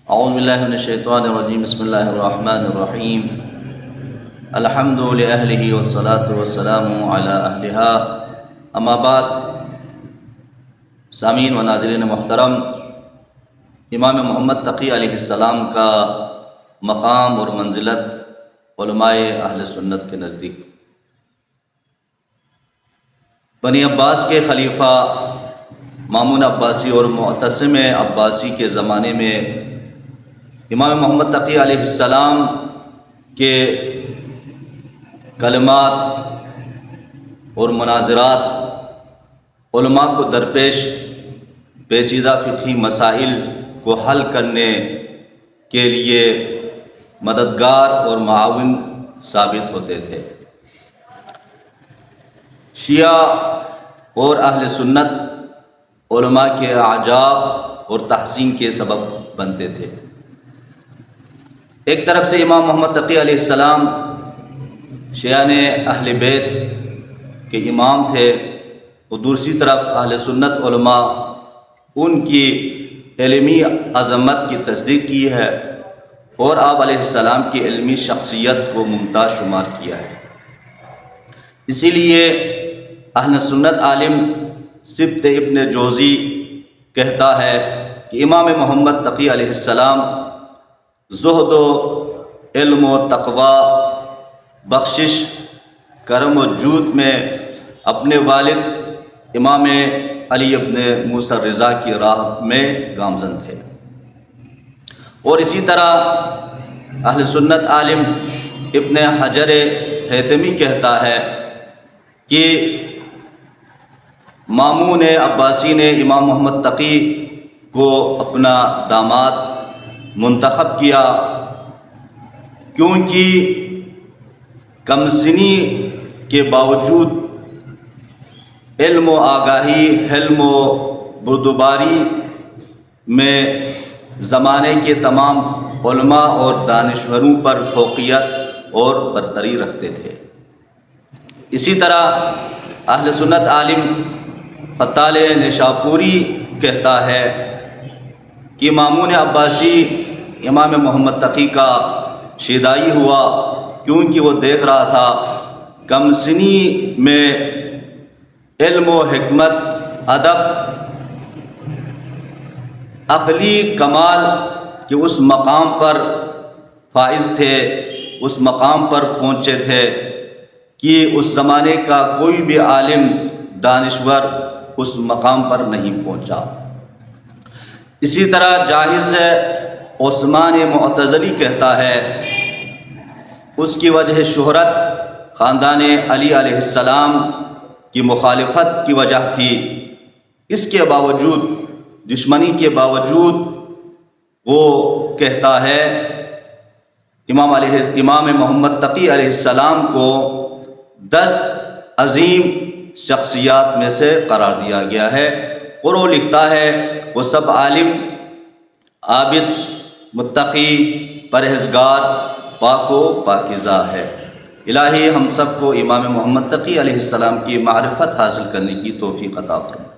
اعوذ باللہ من الشیطان الرجیم بسم اللہ الرحمن الرحیم الحمد لأہلہ والصلاة والسلام علی اہلہا اما بعد۔ سامعین و ناظرین محترم، امام محمد تقی علیہ السلام کا مقام اور منزلت علماء اہل سنت کے نزدیک بنی عباس کے خلیفہ مامون عباسی اور معتصم عباسی کے زمانے میں امام محمد تقی علیہ السلام کے کلمات اور مناظرات علماء کو درپیش پیچیدہ فقہی مسائل کو حل کرنے کے لیے مددگار اور معاون ثابت ہوتے تھے۔ شیعہ اور اہل سنت علماء کے اعجاب اور تحسین کے سبب بنتے تھے۔ ایک طرف سے امام محمد تقی علیہ السلام شیعہ اہل بیت کے امام تھے اور دوسری طرف اہل سنت علماء ان کی علمی عظمت کی تصدیق کی ہے اور آپ علیہ السلام کی علمی شخصیت کو ممتاز شمار کیا ہے۔ اسی لیے اہل سنت عالم سبط ابن جوزی کہتا ہے کہ امام محمد تقی علیہ السلام زہد و علم و تقوی، بخشش، کرم و جود میں اپنے والد امام علی ابن موسیٰ رضا کی راہ میں گامزن تھے۔ اور اسی طرح اہل سنت عالم ابن حجر حیثمی کہتا ہے کہ مامون عباسی نے امام محمد تقی کو اپنا داماد منتخب کیا کیونکہ کم سنی کے باوجود علم و آگاہی، حلم و بردباری میں زمانے کے تمام علماء اور دانشوروں پر فوقیت اور برتری رکھتے تھے۔ اسی طرح اہل سنت عالم فطال نشاپوری کہتا ہے کہ مامون عباسی امام محمد تقی کا شیدائی ہوا کیونکہ وہ دیکھ رہا تھا کم سنی میں علم و حکمت، ادب، عقلی کمال کے اس مقام پر فائز تھے، اس مقام پر پہنچے تھے کہ اس زمانے کا کوئی بھی عالم دانشور اس مقام پر نہیں پہنچا۔ اسی طرح جاہز عثمان معتزلی کہتا ہے اس کی وجہ شہرت خاندان علی علیہ السلام کی مخالفت کی وجہ تھی، اس کے باوجود، دشمنی کے باوجود وہ کہتا ہے امام محمد تقی علیہ السلام کو 10 عظیم شخصیات میں سے قرار دیا گیا ہے، اور وہ لکھتا ہے وہ سب عالم، عابد، متقی، پرہیزگار، پاک و پاکیزہ ہے۔ الہی ہم سب کو امام محمد تقی علیہ السلام کی معرفت حاصل کرنے کی توفیق عطا فرمائے۔